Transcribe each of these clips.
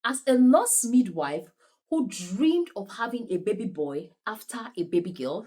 As a nurse midwife who dreamed of having a baby boy after a baby girl,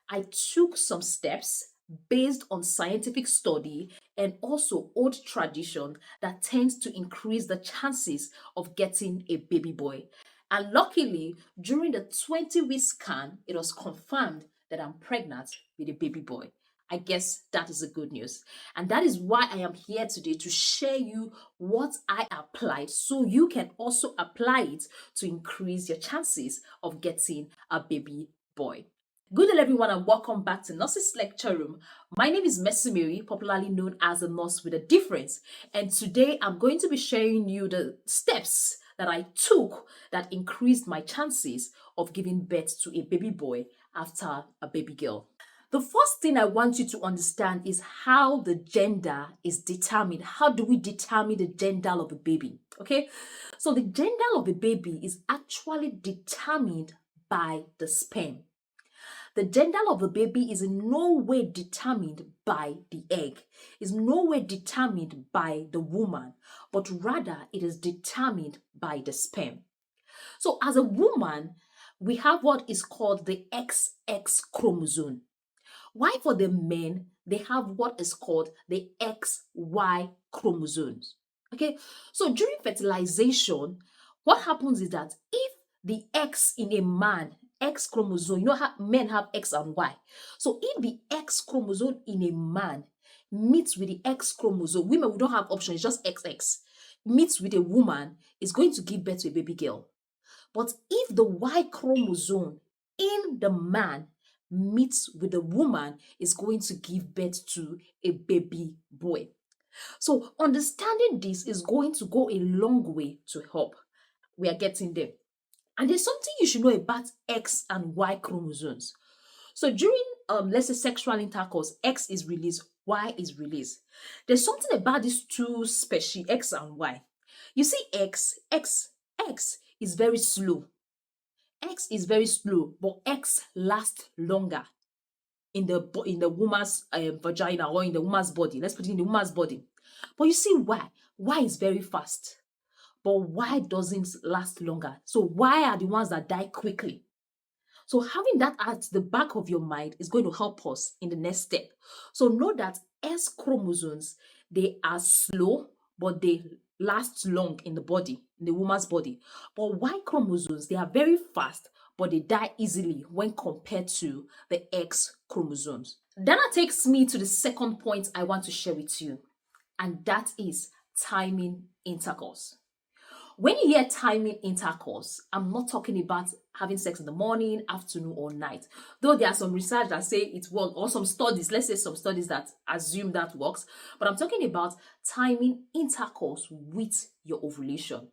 I took some steps based on scientific study and also old tradition that tends to increase the chances of getting a baby boy. And luckily, during the 20-week scan, it was confirmed that I'm pregnant with a baby boy. I guess that is a good news. And that is why I am here today to share you what I applied so you can also apply it to increase your chances of getting a baby boy. Good day, everyone, and welcome back to Nurses Lecture Room. My name is Messi Mary, popularly known as a nurse with a difference. And today I'm going to be sharing you the steps that I took that increased my chances of giving birth to a baby boy after a baby girl. The first thing I want you to understand is how the gender is determined. How do we determine the gender of a baby? Okay, so the gender of a baby is actually determined by the sperm. The gender of a baby is in no way determined by the egg, is no way determined by the woman, but rather it is determined by the sperm. So as a woman, we have what is called the XX chromosome. Why for the men, they have what is called the XY chromosomes. Okay, so during fertilization, what happens is that if the X in a man, X chromosome, you know how men have X and Y. So if the X chromosome in a man meets with the X chromosome, women, we don't have option, it's just XX, meets with a woman, is going to give birth to a baby girl. But if the Y chromosome in the man meets with a woman, is going to give birth to a baby boy. So understanding this is going to go a long way to help. We are getting there. And there's something you should know about X and Y chromosomes. So during let's say sexual intercourse, X is released, Y is released. There's something about these two species, X and Y. You see, X is very slow. X is very slow, but X lasts longer in the woman's vagina or in the woman's body. Let's put it in the woman's body. But you see why? Y is very fast, but Y doesn't last longer. So Y are the ones that die quickly. So having that at the back of your mind is going to help us in the next step. So know that S chromosomes, they are slow, but they last long in the body, in the woman's body. But Y chromosomes, they are very fast, but they die easily when compared to the X chromosomes. That takes me to the second point I want to share with you, and that is timing intercourse. When you hear timing intercourse, I'm not talking about having sex in the morning, afternoon, or night. Though there are some research that say it works, or some studies, let's say some studies that assume that works. But I'm talking about timing intercourse with your ovulation.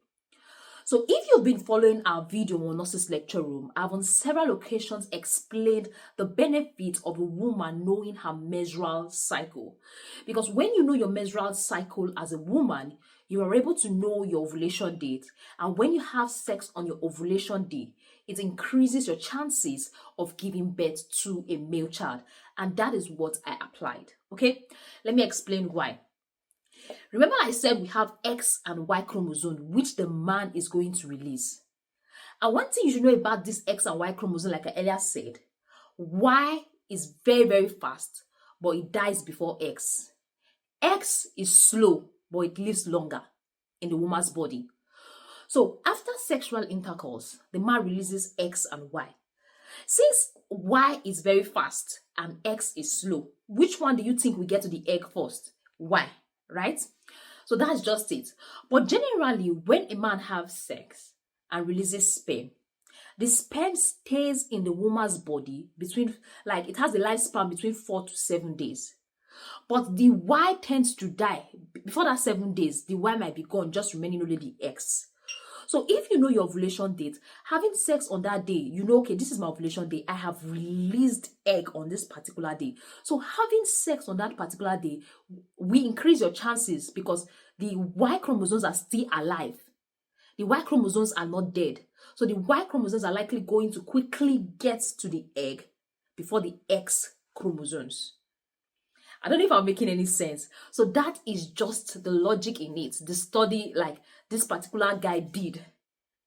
So if you've been following our video on Nurses Lecture Room, I've on several occasions explained the benefit of a woman knowing her menstrual cycle. Because when you know your menstrual cycle as a woman, you are able to know your ovulation date. And when you have sex on your ovulation day, it increases your chances of giving birth to a male child. And that is what I applied. Okay, let me explain why. Remember I said we have X and Y chromosome, which the man is going to release. And one thing you should know about this X and Y chromosome, like I earlier said, Y is very, very fast, but it dies before X. X is slow, but it lives longer in the woman's body. So after sexual intercourse, the man releases X and Y. Since Y is very fast and X is slow, which one do you think we get to the egg first? Y, right? So that's just it. But generally, when a man has sex and releases sperm, the sperm stays in the woman's body between, like, it has a lifespan between 4 to 7 days. But the Y tends to die. Before that 7 days, the Y might be gone, just remaining only the X. So if you know your ovulation date, having sex on that day, you know, okay, this is my ovulation day. I have released egg on this particular day. So having sex on that particular day, we increase your chances because the Y chromosomes are still alive. The Y chromosomes are not dead. So the Y chromosomes are likely going to quickly get to the egg before the X chromosomes. I don't know if I'm making any sense. So that is just the logic in it. The study like this particular guy did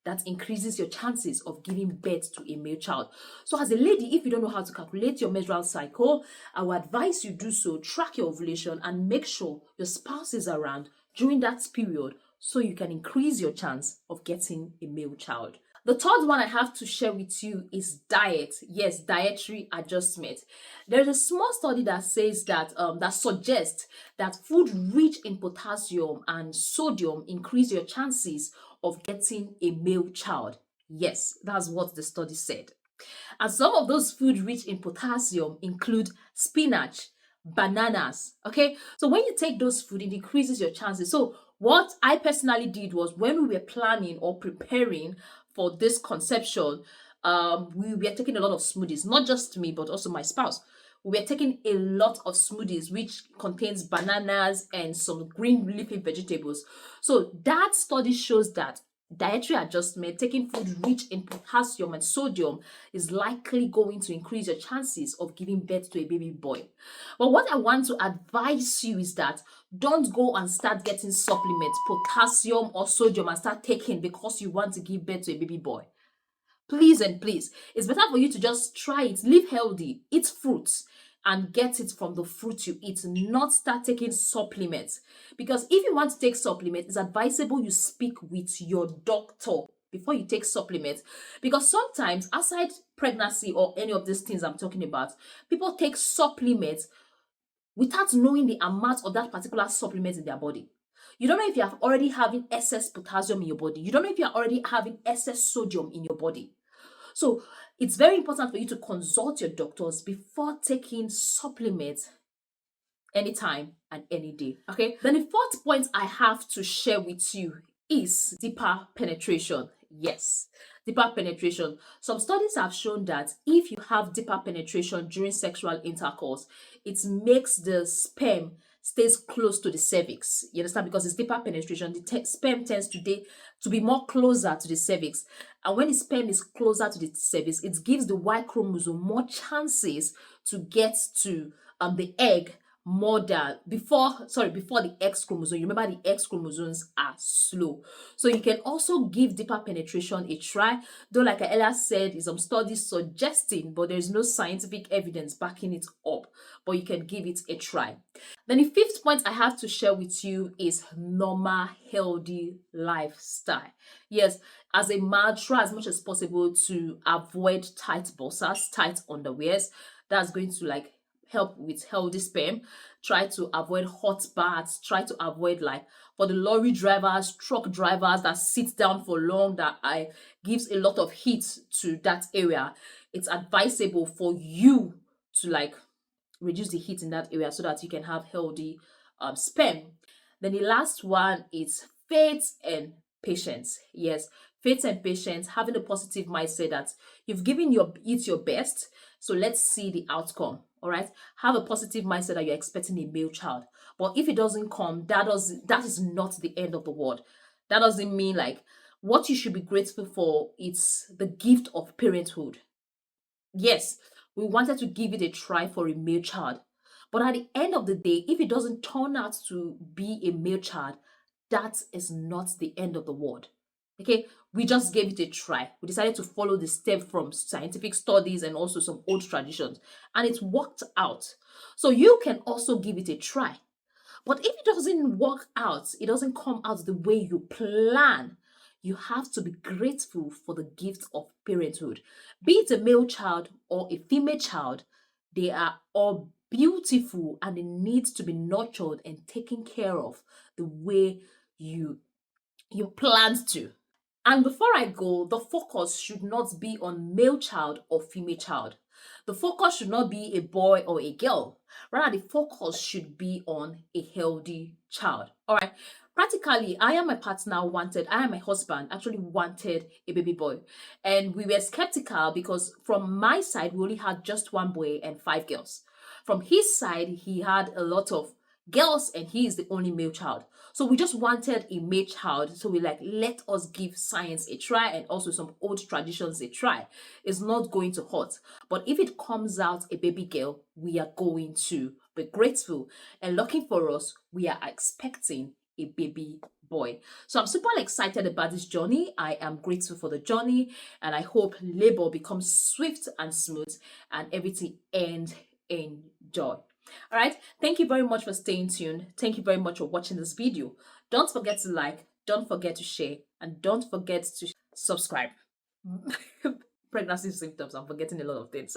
that increases your chances of giving birth to a male child. So as a lady, if you don't know how to calculate your menstrual cycle, I would advise you do so. Track your ovulation and make sure your spouse is around during that period so you can increase your chance of getting a male child. The third one I have to share with you is diet. Yes, dietary adjustment. There's a small study that says that suggests that food rich in potassium and sodium increase your chances of getting a male child. Yes, that's what the study said. And some of those foods rich in potassium include spinach, bananas. Okay, so when you take those food, it increases your chances. So what I personally did was when we were planning or preparing for this conception, we were taking a lot of smoothies, not just me, but also my spouse. We were taking a lot of smoothies which contains bananas and some green leafy vegetables. So that study shows that dietary adjustment, taking food rich in potassium and sodium, is likely going to increase your chances of giving birth to a baby boy. But what I want to advise you is that don't go and start getting supplements, potassium or sodium, and start taking because you want to give birth to a baby boy. Please and please, it's better for you to just try it, live healthy, eat fruits, and get it from the fruit you eat, not start taking supplements. Because if you want to take supplements, it's advisable you speak with your doctor before you take supplements. Because sometimes, outside pregnancy or any of these things I'm talking about, people take supplements without knowing the amount of that particular supplement in their body. You don't know if you are already having excess potassium in your body. You don't know if you are already having excess sodium in your body. So it's very important for you to consult your doctors before taking supplements anytime and any day. Okay. Then the fourth point I have to share with you is deeper penetration. Yes, deeper penetration. Some studies have shown that if you have deeper penetration during sexual intercourse, it makes the sperm stays close to the cervix. You understand? Because it's deeper penetration, the sperm tends to be more closer to the cervix. And when the sperm is closer to the cervix, it gives the Y chromosome more chances to get to the egg more than before the X chromosome. You remember the X chromosomes are slow. So you can also give deeper penetration a try. Though, like I earlier said, is some studies suggesting, but there's no scientific evidence backing it up. But you can give it a try. Then the fifth point I have to share with you is normal, healthy lifestyle. Yes, as a man, try as much as possible to avoid tight boxers, tight underwears. That's going to help with healthy sperm. Try to avoid hot baths. Try to avoid for the lorry drivers, truck drivers that sit down for long, that gives a lot of heat to that area. It's advisable for you to reduce the heat in that area so that you can have healthy sperm. Then the last one is faith and patience. Yes, faith and patience, having a positive mindset that you've given it your best. So let's see the outcome. All right. Have a positive mindset that you're expecting a male child. But if it doesn't come, that is not the end of the world. That doesn't mean what you should be grateful for. It's the gift of parenthood. Yes, we wanted to give it a try for a male child. But at the end of the day, if it doesn't turn out to be a male child, that is not the end of the world. Okay, we just gave it a try. We decided to follow the step from scientific studies and also some old traditions, and it worked out. So you can also give it a try. But if it doesn't work out, it doesn't come out the way you plan, you have to be grateful for the gift of parenthood. Be it a male child or a female child, they are all beautiful and they need to be nurtured and taken care of the way you planned to. And before I go, the focus should not be on male child or female child. The focus should not be a boy or a girl. Rather, the focus should be on a healthy child. All right. Practically, I and my husband actually wanted a baby boy. And we were skeptical because from my side, we only had just one boy and 5 girls. From his side, he had a lot of girls and he is the only male child. So we just wanted a male child. So we let us give science a try and also some old traditions a try. It's not going to hurt. But if it comes out a baby girl, we are going to be grateful. And lucky for us, we are expecting a baby boy. So I'm super excited about this journey. I am grateful for the journey, and I hope labor becomes swift and smooth and everything ends in joy. All right. Thank you very much for staying tuned. Thank you very much for watching this video. Don't forget to like, don't forget to share, and don't forget to subscribe. Pregnancy symptoms. I'm forgetting a lot of things.